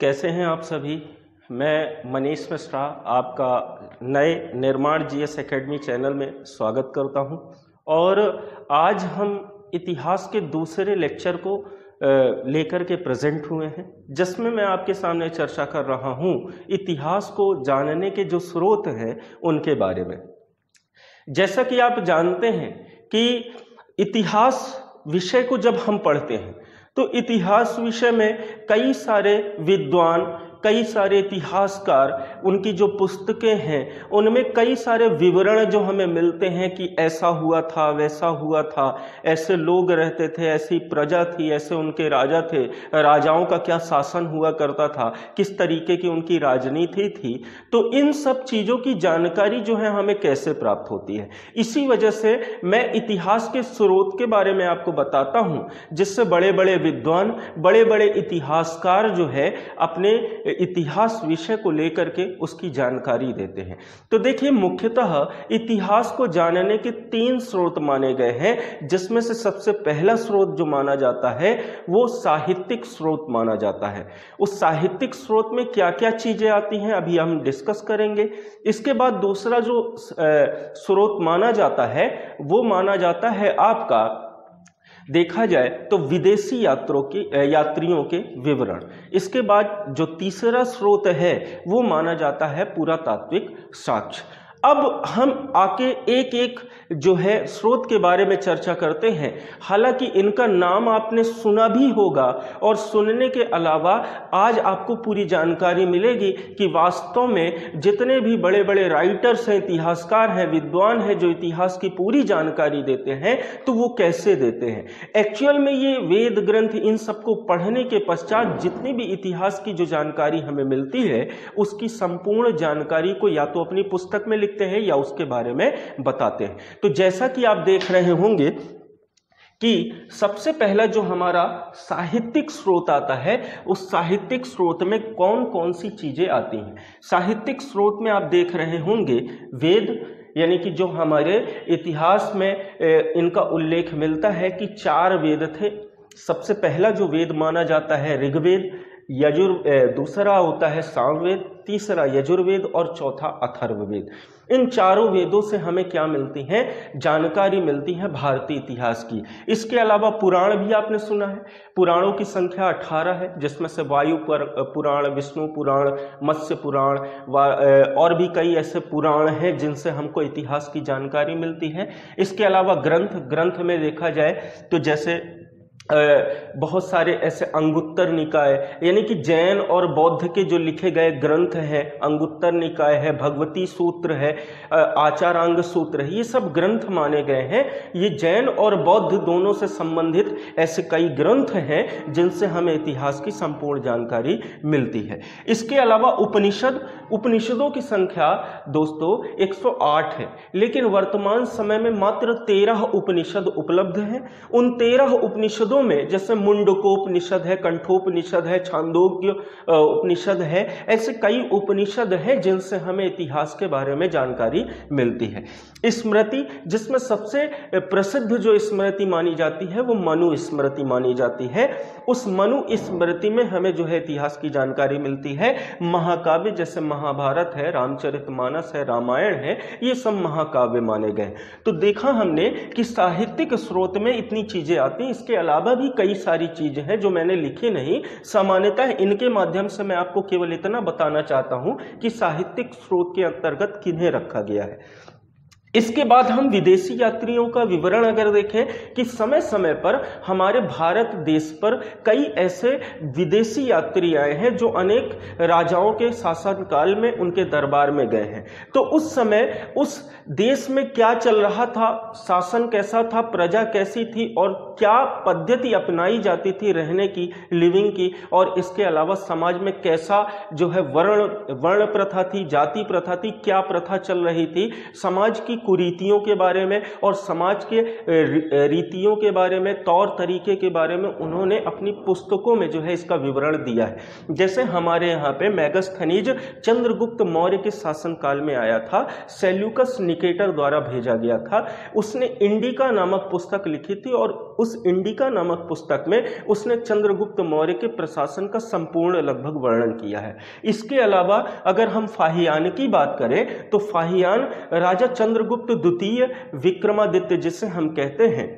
कैसे हैं आप सभी। मैं मनीष मिश्रा आपका नए निर्माण जीएस एकेडमी चैनल में स्वागत करता हूं और आज हम इतिहास के दूसरे लेक्चर को लेकर के प्रेजेंट हुए हैं, जिसमें मैं आपके सामने चर्चा कर रहा हूं इतिहास को जानने के जो स्रोत हैं उनके बारे में। जैसा कि आप जानते हैं कि इतिहास विषय को जब हम पढ़ते हैं तो इतिहास विषय में कई सारे विद्वान, कई सारे इतिहासकार, उनकी जो पुस्तकें हैं उनमें कई सारे विवरण जो हमें मिलते हैं कि ऐसा हुआ था, वैसा हुआ था, ऐसे लोग रहते थे, ऐसी प्रजा थी, ऐसे उनके राजा थे, राजाओं का क्या शासन हुआ करता था, किस तरीके की उनकी राजनीति थी। तो इन सब चीज़ों की जानकारी जो है हमें कैसे प्राप्त होती है, इसी वजह से मैं इतिहास के स्रोत के बारे में आपको बताता हूँ, जिससे बड़े बड़े विद्वान, बड़े बड़े इतिहासकार जो है अपने इतिहास विषय को लेकर के उसकी जानकारी देते हैं। तो देखिए, मुख्यतः इतिहास को जानने के 3 स्रोत माने गए हैं, जिसमें से सबसे पहला स्रोत जो माना जाता है वो साहित्यिक स्रोत माना जाता है। उस साहित्यिक स्रोत में क्या क्या चीजें आती हैं अभी हम डिस्कस करेंगे। इसके बाद दूसरा जो स्रोत माना जाता है वो माना जाता है आपका, देखा जाए तो विदेशी यात्रियों के विवरण। इसके बाद जो तीसरा स्रोत है वो माना जाता है पुरातात्विक साक्ष्य। अब हम आके एक एक जो है स्रोत के बारे में चर्चा करते हैं। हालांकि इनका नाम आपने सुना भी होगा और सुनने के अलावा आज आपको पूरी जानकारी मिलेगी कि वास्तव में जितने भी बड़े बड़े राइटर्स हैं, इतिहासकार हैं, विद्वान हैं जो इतिहास की पूरी जानकारी देते हैं तो वो कैसे देते हैं। एक्चुअल में ये वेद ग्रंथ, इन सबको पढ़ने के पश्चात जितनी भी इतिहास की जो जानकारी हमें मिलती है उसकी संपूर्ण जानकारी को या तो अपनी पुस्तक में लिखते हैं या उसके बारे में बताते हैं। तो जैसा कि आप देख रहे होंगे कि सबसे पहला जो हमारा साहित्यिक स्रोत आता है, उस साहित्यिक स्रोत में कौन कौन सी चीजें आती हैं। साहित्यिक स्रोत में आप देख रहे होंगे वेद, यानी कि जो हमारे इतिहास में इनका उल्लेख मिलता है कि 4 वेद थे। सबसे पहला जो वेद माना जाता है ऋग्वेद, दूसरा होता है सामवेद, तीसरा यजुर्वेद और चौथा अथर्ववेद। इन चारों वेदों से हमें क्या मिलती है, जानकारी मिलती है भारतीय इतिहास की। इसके अलावा पुराण भी आपने सुना है। पुराणों की संख्या 18 है, जिसमें से वायु पुराण, विष्णु पुराण, मत्स्य पुराण और भी कई ऐसे पुराण हैं जिनसे हमको इतिहास की जानकारी मिलती है। इसके अलावा ग्रंथ में देखा जाए तो जैसे बहुत सारे ऐसे अंगुत्तर निकाय, यानी कि जैन और बौद्ध के जो लिखे गए ग्रंथ हैं, अंगुत्तर निकाय है, भगवती सूत्र है, आचारांग सूत्र है, ये सब ग्रंथ माने गए हैं। ये जैन और बौद्ध दोनों से संबंधित ऐसे कई ग्रंथ हैं जिनसे हमें इतिहास की संपूर्ण जानकारी मिलती है। इसके अलावा उपनिषदों की संख्या दोस्तों 108 है, लेकिन वर्तमान समय में मात्र 13 उपनिषद उपलब्ध हैं। उन 13 उपनिषदों में जैसे मुंडकोपनिषद है, कंठोपनिषद है, छांदोग्य उपनिषद है, ऐसे कई उपनिषद हैं जिनसे हमें इतिहास के बारे में जानकारी मिलती है। स्मृति, जिसमें सबसे प्रसिद्ध जो स्मृति मानी जाती है वो मनु स्मृति मानी जाती है। उस मनु स्मृति में हमें जो है इतिहास की जानकारी मिलती है। महाकाव्य जैसे महाभारत है, रामचरितमानस है, रामायण है, ये सब महाकाव्य माने गए। तो देखा हमने कि साहित्यिक स्रोत में इतनी चीजें आती हैं। इसके अलावा भी कई सारी चीजें हैं जो मैंने लिखी नहीं, सामान्यतः इनके माध्यम से मैं आपको केवल इतना बताना चाहता हूं कि साहित्यिक स्रोत के अंतर्गत किन्हें रखा गया है। इसके बाद हम विदेशी यात्रियों का विवरण अगर देखें कि समय समय पर हमारे भारत देश पर कई ऐसे विदेशी यात्री आए हैं जो अनेक राजाओं के शासनकाल में उनके दरबार में गए हैं। तो उस समय उस देश में क्या चल रहा था, शासन कैसा था, प्रजा कैसी थी और क्या पद्धति अपनाई जाती थी रहने की, लिविंग की, और इसके अलावा समाज में कैसा जो है वर्ण प्रथा थी, जाति प्रथा थी, क्या प्रथा चल रही थी, समाज की कुरीतियों के बारे में और समाज के रीतियों के बारे में, तौर तरीके के बारे में उन्होंने अपनी पुस्तकों में जो है इसका विवरण दिया है। जैसे हमारे यहाँ पे मेगास्थनीज चंद्रगुप्त मौर्य के शासनकाल में आया था, सेल्यूकस निकेटर द्वारा भेजा गया था। उसने इंडिका नामक पुस्तक लिखी थी और उस इंडिका नामक पुस्तक में उसने चंद्रगुप्त मौर्य के प्रशासन का संपूर्ण लगभग वर्णन किया है। इसके अलावा अगर हम फाहियान की बात करें तो फाहियान राजा चंद्रगुप्त द्वितीय विक्रमादित्य जिसे हम कहते हैं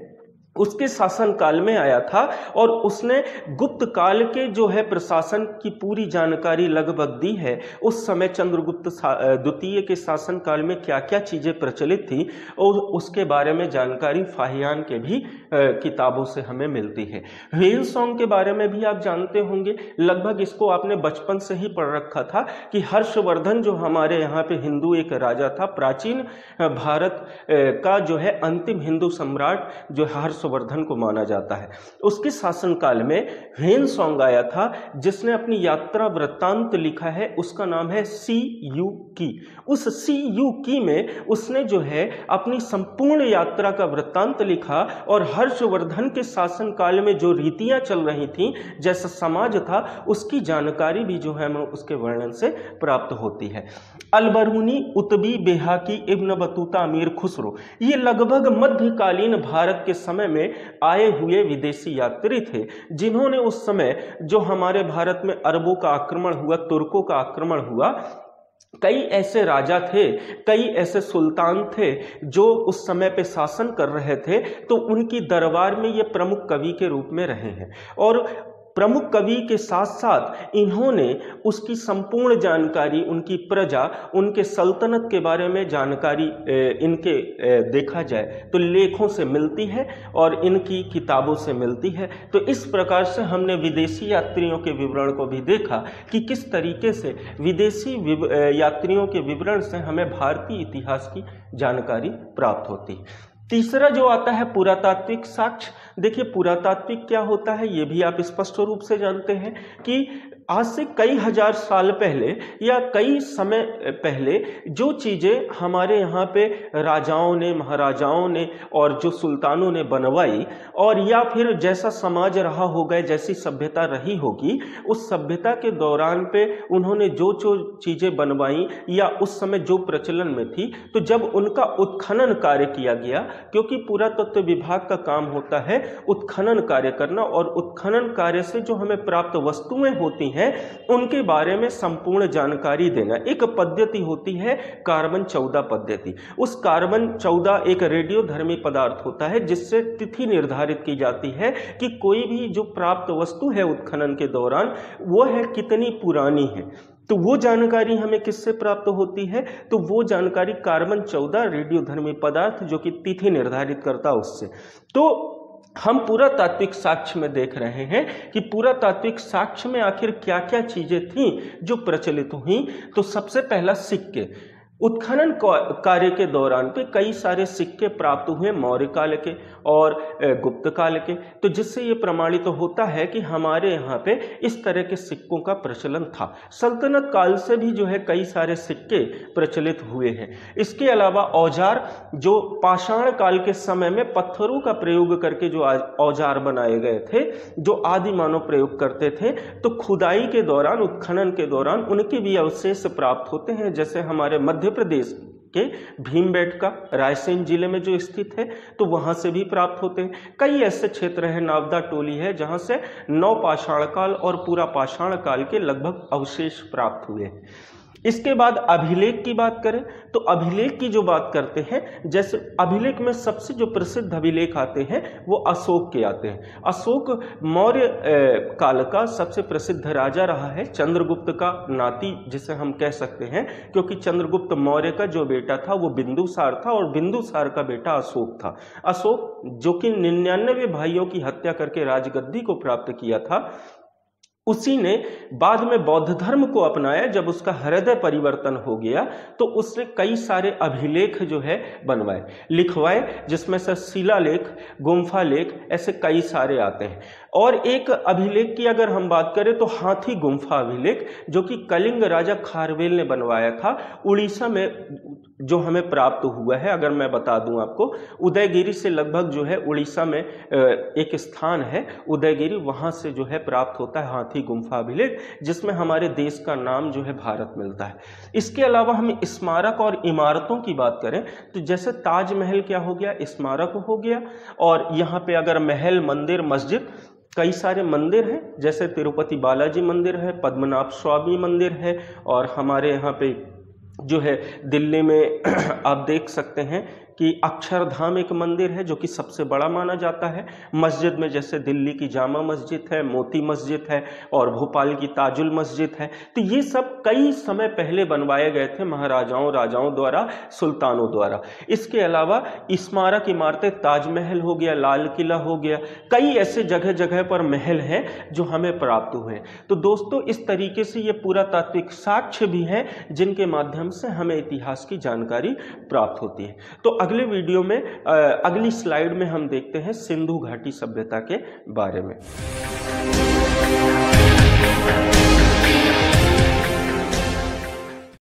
उसके शासन काल में आया था और उसने गुप्त काल के जो है प्रशासन की पूरी जानकारी लगभग दी है। उस समय चंद्रगुप्त द्वितीय के शासन काल में क्या क्या चीजें प्रचलित थी और उसके बारे में जानकारी फाहियान के भी किताबों से हमें मिलती है। ह्वेनसांग के बारे में भी आप जानते होंगे, लगभग इसको आपने बचपन से ही पढ़ रखा था कि हर्षवर्धन जो हमारे यहाँ पे हिंदू एक राजा था, प्राचीन भारत का जो है अंतिम हिंदू सम्राट जो हर्षवर्धन को माना जाता है, उसके शासनकाल में ह्वेनसांग आया था जिसने अपनी यात्रा वृत्तांत लिखा है। उसका नाम है सी यू की। उस सी यू की में उसने जो है अपनी संपूर्ण यात्रा का वृत्तांत लिखा और हर्षवर्धन के शासनकाल में जो रीतियां चल रही थीं, जैसा समाज था, उसकी जानकारी भी जो है हमें उसके वर्णन से प्राप्त होती है। अलबरूनी, उतबी, बेहाकी, इब्न बतूता, अमीर खुसरो, ये लगभग मध्यकालीन भारत के समय में आए हुए विदेशी यात्री थे जिन्होंने उस समय जो हमारे भारत में अरबों का आक्रमण हुआ, तुर्कों का आक्रमण हुआ, कई ऐसे राजा थे, कई ऐसे सुल्तान थे जो उस समय पे शासन कर रहे थे, तो उनकी दरबार में ये प्रमुख कवि के रूप में रहे हैं और प्रमुख कवि के साथ साथ इन्होंने उसकी संपूर्ण जानकारी, उनकी प्रजा, उनके सल्तनत के बारे में जानकारी इनके देखा जाए तो लेखों से मिलती है और इनकी किताबों से मिलती है। तो इस प्रकार से हमने विदेशी यात्रियों के विवरण को भी देखा कि किस तरीके से विदेशी यात्रियों के विवरण से हमें भारतीय इतिहास की जानकारी प्राप्त होती है। तीसरा जो आता है पुरातात्विक साक्ष्य। देखिए पुरातात्विक क्या होता है ये भी आप स्पष्ट रूप से जानते हैं कि आज से कई हजार साल पहले या कई समय पहले जो चीजें हमारे यहाँ पे राजाओं ने, महाराजाओं ने और जो सुल्तानों ने बनवाई और या फिर जैसा समाज रहा होगा, जैसी सभ्यता रही होगी, उस सभ्यता के दौरान पे उन्होंने जो जो चीजें बनवाई या उस समय जो प्रचलन में थी, तो जब उनका उत्खनन कार्य किया गया, क्योंकि पुरातत्व विभाग का काम होता है उत्खनन कार्य करना और उत्खनन कार्य से जो हमें प्राप्त वस्तुएं होती हैं उनके बारे में संपूर्ण जानकारी देना। एक पद्धति होती है कार्बन 14 पद्धति। उस कार्बन 14 एक रेडियोधर्मी पदार्थ होता है जिससे तिथि निर्धारित की जाती है कि कोई भी जो प्राप्त वस्तु है उत्खनन के दौरान वो है कितनी पुरानी है। तो वो जानकारी हमें किससे प्राप्त होती है? तो वो जानकारी कार्बन 14 रेडियोधर्मी पदार्थ जो कि तिथि निर्धारित करता है उससे। तो हम पुरातात्विक साक्ष्य में देख रहे हैं कि पुरातात्विक साक्ष्य में आखिर क्या क्या चीजें थीं जो प्रचलित हुई। तो सबसे पहला सिक्के। उत्खनन कार्य के दौरान पे कई सारे सिक्के प्राप्त हुए मौर्य काल के और गुप्त काल के, तो जिससे ये प्रमाणित तो होता है कि हमारे यहाँ पे इस तरह के सिक्कों का प्रचलन था। सल्तनत काल से भी जो है कई सारे सिक्के प्रचलित हुए हैं। इसके अलावा औजार, जो पाषाण काल के समय में पत्थरों का प्रयोग करके जो औजार बनाए गए थे, जो आदि मानव प्रयोग करते थे, तो खुदाई के दौरान, उत्खनन के दौरान उनके भी अवशेष प्राप्त होते हैं। जैसे हमारे मध्य प्रदेश के भीमबेटका रायसेन जिले में जो स्थित है, तो वहां से भी प्राप्त होते हैं। कई ऐसे क्षेत्र हैं, नावदा टोली है, जहां से नवपाषाण काल और पूरा पाषाण काल के लगभग अवशेष प्राप्त हुए। इसके बाद अभिलेख की बात करें तो अभिलेख की जो बात करते हैं, जैसे अभिलेख में सबसे जो प्रसिद्ध अभिलेख आते हैं वो अशोक के आते हैं। अशोक मौर्य काल का सबसे प्रसिद्ध राजा रहा है, चंद्रगुप्त का नाती जिसे हम कह सकते हैं, क्योंकि चंद्रगुप्त मौर्य का जो बेटा था वो बिंदुसार था और बिंदुसार का बेटा अशोक था। अशोक जो कि 99 भाइयों की हत्या करके राजगद्दी को प्राप्त किया था, उसी ने बाद में बौद्ध धर्म को अपनाया। जब उसका हृदय परिवर्तन हो गया तो उसने कई सारे अभिलेख जो है बनवाए, लिखवाए, जिसमें से शिलालेख, गुम्फा लेख, ऐसे कई सारे आते हैं। और एक अभिलेख की अगर हम बात करें तो हाथी गुम्फा अभिलेख, जो कि कलिंग राजा खारवेल ने बनवाया था, उड़ीसा में जो हमें प्राप्त हुआ है। अगर मैं बता दूं आपको, उदयगिरी से लगभग जो है उड़ीसा में एक स्थान है उदयगिरी, वहां से जो है प्राप्त होता है हाथी हाथी गुम्फा अभिलेख, जिसमें हमारे देश का नाम जो है भारत मिलता है। इसके अलावा हम स्मारक और इमारतों की बात करें तो जैसे ताजमहल क्या हो गया, स्मारक हो गया। और यहाँ पे अगर महल, मंदिर, मस्जिद, कई सारे मंदिर हैं, जैसे तिरुपति बालाजी मंदिर है, पद्मनाभ स्वामी मंदिर है, और हमारे यहाँ पे जो है दिल्ली में आप देख सकते हैं कि अक्षरधाम एक मंदिर है जो कि सबसे बड़ा माना जाता है। मस्जिद में जैसे दिल्ली की जामा मस्जिद है, मोती मस्जिद है, और भोपाल की ताजुल मस्जिद है। तो ये सब कई समय पहले बनवाए गए थे महाराजाओं, राजाओं द्वारा, सुल्तानों द्वारा। इसके अलावा स्मारक इमारतें, ताजमहल हो गया, लाल किला हो गया, कई ऐसे जगह जगह पर महल हैं जो हमें प्राप्त हुए हैं। तो दोस्तों, इस तरीके से ये पुरातात्विक साक्ष्य भी हैं जिनके माध्यम से हमें इतिहास की जानकारी प्राप्त होती है। तो अगले वीडियो में अगली स्लाइड में हम देखते हैं सिंधु घाटी सभ्यता के बारे में।